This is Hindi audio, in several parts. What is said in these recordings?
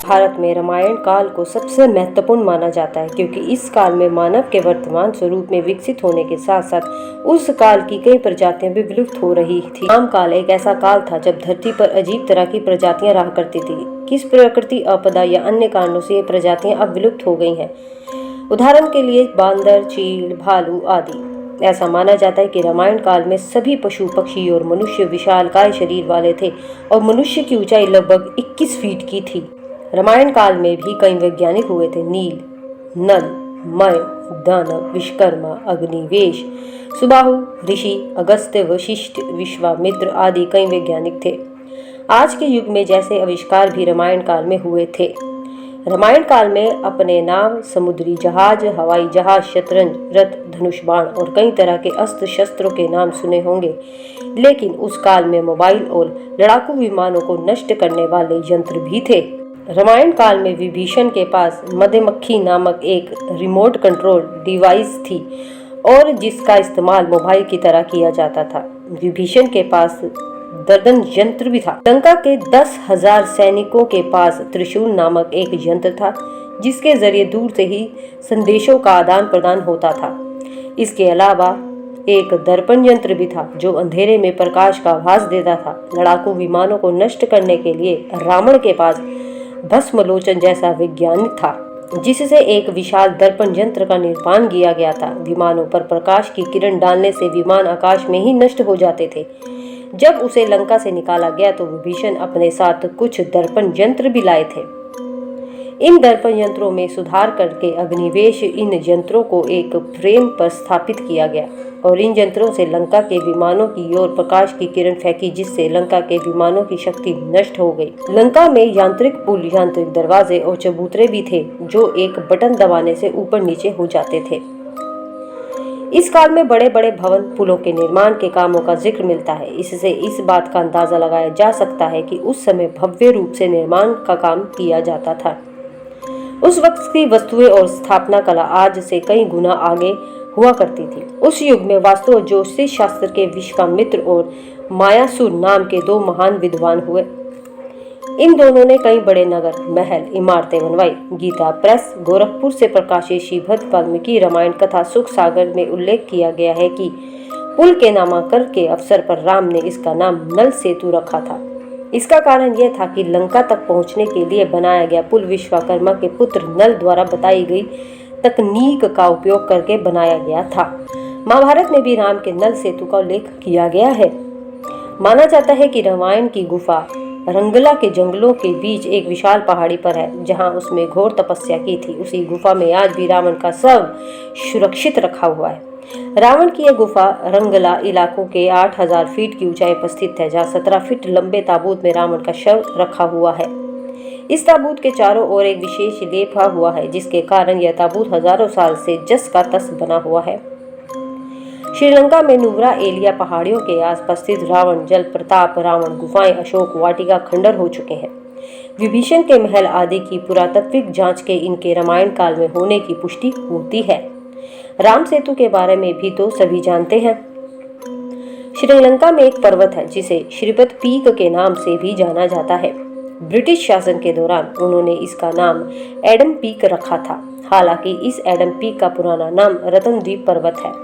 भारत में रामायण काल को सबसे महत्वपूर्ण माना जाता है, क्योंकि इस काल में मानव के वर्तमान स्वरूप में विकसित होने के साथ साथ उस काल की कई प्रजातियां भी विलुप्त हो रही थी। राम काल एक ऐसा काल था जब धरती पर अजीब तरह की प्रजातियां रहा करती थी। किस प्रकृति आपदा या अन्य कारणों से ये प्रजातियां अब विलुप्त हो गई हैं। उदाहरण के लिए बांदर, चील, भालू आदि। ऐसा माना जाता है कि रामायण काल में सभी पशु, पक्षी और मनुष्य विशालकाय शरीर वाले थे और मनुष्य की ऊंचाई लगभग 21 फीट की थी। रामायण काल में भी कई वैज्ञानिक हुए थे। नील, नल, मय, दानव, विश्वकर्मा, अग्निवेश, सुबाहु, ऋषि, अगस्त्य, वशिष्ठ, विश्वामित्र आदि कई वैज्ञानिक थे। आज के युग में जैसे आविष्कार भी रामायण काल में हुए थे। रामायण काल में अपने नाव, समुद्री जहाज, हवाई जहाज, शतरंज, रथ, धनुष बाण और कई तरह के अस्त्र शस्त्रों के नाम सुने होंगे, लेकिन उस काल में मोबाइल और लड़ाकू विमानों को नष्ट करने वाले यंत्र भी थे। रामायण काल में विभीषण के पास मधुमक्खी नामक एक रिमोट कंट्रोल डिवाइस थी और जिसका इस्तेमाल मोबाइल की तरह किया जाता था। विभीषण के पास दर्दन यंत्र भी था। लंका के 10,000 सैनिकों के पास त्रिशूल नामक एक यंत्र था, जिसके जरिए दूर से ही संदेशों का आदान प्रदान होता था। इसके अलावा एक दर्पण यंत्र भी था जो अंधेरे में प्रकाश का आभास देता था। लड़ाकू विमानों को नष्ट करने के लिए रावण के पास भस्मलोचन जैसा वैज्ञानिक था, जिससे एक विशाल दर्पण यंत्र का निर्माण किया गया था। विमानों पर प्रकाश की किरण डालने से विमान आकाश में ही नष्ट हो जाते थे। जब उसे लंका से निकाला गया तो विभीषण अपने साथ कुछ दर्पण यंत्र भी लाए थे। इन दर्पण यंत्रों में सुधार करके अग्निवेश इन यंत्रों को एक फ्रेम पर स्थापित किया गया और इन यंत्रों से लंका के विमानों की ओर प्रकाश की किरण फेंकी, जिससे लंका के विमानों की शक्ति नष्ट हो गई। लंका में यांत्रिक पुल, यांत्रिक दरवाजे और चबूतरे भी थे जो एक बटन दबाने से ऊपर नीचे हो जाते थे। इस काल में बड़े बड़े भवन, पुलों के निर्माण के कामों का जिक्र मिलता है। इससे इस बात का अंदाजा लगाया जा सकता है कि उस समय भव्य रूप से निर्माण का काम किया जाता था। उस वक्त की वस्तुएं और स्थापना कला आज से कई गुना आगे हुआ करती थी। उस युग में वास्तु और ज्योतिष शास्त्र के विश्वामित्र और मायासुर नाम के 2 महान विद्वान हुए। इन दोनों ने कई बड़े नगर, महल, इमारतें बनवाई। गीता प्रेस, गोरखपुर से प्रकाशित श्रीमद् वाल्मीकि रामायण कथा सुख सागर में उल्लेख किया गया है कि पुल के नामकरण के अवसर पर राम ने इसका नाम नल सेतु रखा था। इसका कारण यह था कि लंका तक पहुंचने के लिए बनाया गया पुल विश्वकर्मा के पुत्र नल द्वारा बताई गई तकनीक का उपयोग करके बनाया गया था। महाभारत में भी राम के नल सेतु का उल्लेख किया गया है। माना जाता है कि रामायण की गुफा रंगला के जंगलों के बीच एक विशाल पहाड़ी पर है, जहां उसने घोर तपस्या की थी। उसी गुफा में आज भी रावण का शव सुरक्षित रखा हुआ है। रावण की यह गुफा रंगला इलाकों के 8,000 फीट की ऊंचाई पर स्थित है, जहां 17 फीट लंबे ताबूत में रावण का शव रखा हुआ है। इस ताबूत के चारों ओर एक विशेष लेपा हुआ है, जिसके कारण यह ताबूत हजारों साल से जस का तस बना हुआ है। श्रीलंका में नुब्रा एलिया पहाड़ियों के आसपास स्थित रावण जल प्रताप, रावण गुफाएं, अशोक वाटिका खंडर हो चुके हैं। विभीषण के महल आदि की पुरातात्विक जांच के इनके रामायण काल में होने की पुष्टि होती है। राम सेतु के बारे में भी तो सभी जानते हैं। श्रीलंका में एक पर्वत है जिसे श्रीपत पीक के नाम से भी जाना जाता है। ब्रिटिश शासन के दौरान उन्होंने इसका नाम एडम पीक रखा था। हालांकि इस एडम पीक का पुराना नाम रतनद्वीप पर्वत है।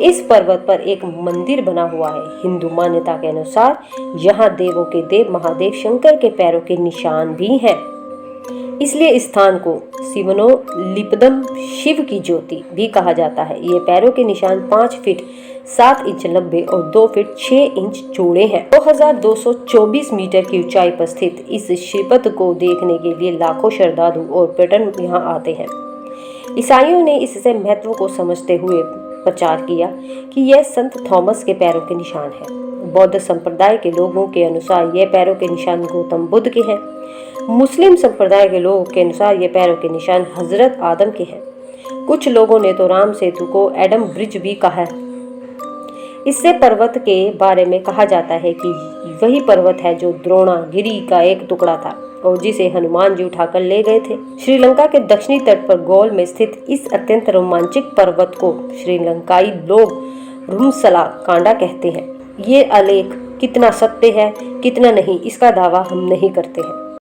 इस पर्वत पर एक मंदिर बना हुआ है। हिंदू मान्यता के अनुसार यहाँ देवों के देव महादेव शंकर के पैरों के निशान भी हैं। इसलिए इस स्थान को शिवनोलिपदम, शिव की ज्योति भी कहा जाता है। ये पैरों के निशान 5 फीट 7 इंच लंबे और 2 फीट 6 इंच चौड़े हैं। 2224 मीटर की ऊंचाई पर स्थित इस श्रीपद को देखने के लिए लाखों श्रद्धालु और पर्यटन यहाँ आते हैं। ईसाइयों ने इससे महत्व को समझते हुए प्रचार किया कि यह संत थॉमस के पैरों के निशान है। बौद्ध संप्रदाय के लोगों के अनुसार यह पैरों के निशान गौतम बुद्ध के हैं। मुस्लिम संप्रदाय के लोगों के अनुसार ये पैरों के निशान हजरत आदम के हैं। कुछ लोगों ने तो राम सेतु को एडम ब्रिज भी कहा है। इससे पर्वत के बारे में कहा जाता है कि वही पर्वत है जो द्रोणागिरी का एक टुकड़ा था और जिसे हनुमान जी उठाकर ले गए थे। श्रीलंका के दक्षिणी तट पर गोल में स्थित इस अत्यंत रोमांचक पर्वत को श्रीलंकाई लोग रुमसला कांडा कहते हैं। ये आलेख कितना सत्य है कितना नहीं, इसका दावा हम नहीं करते हैं।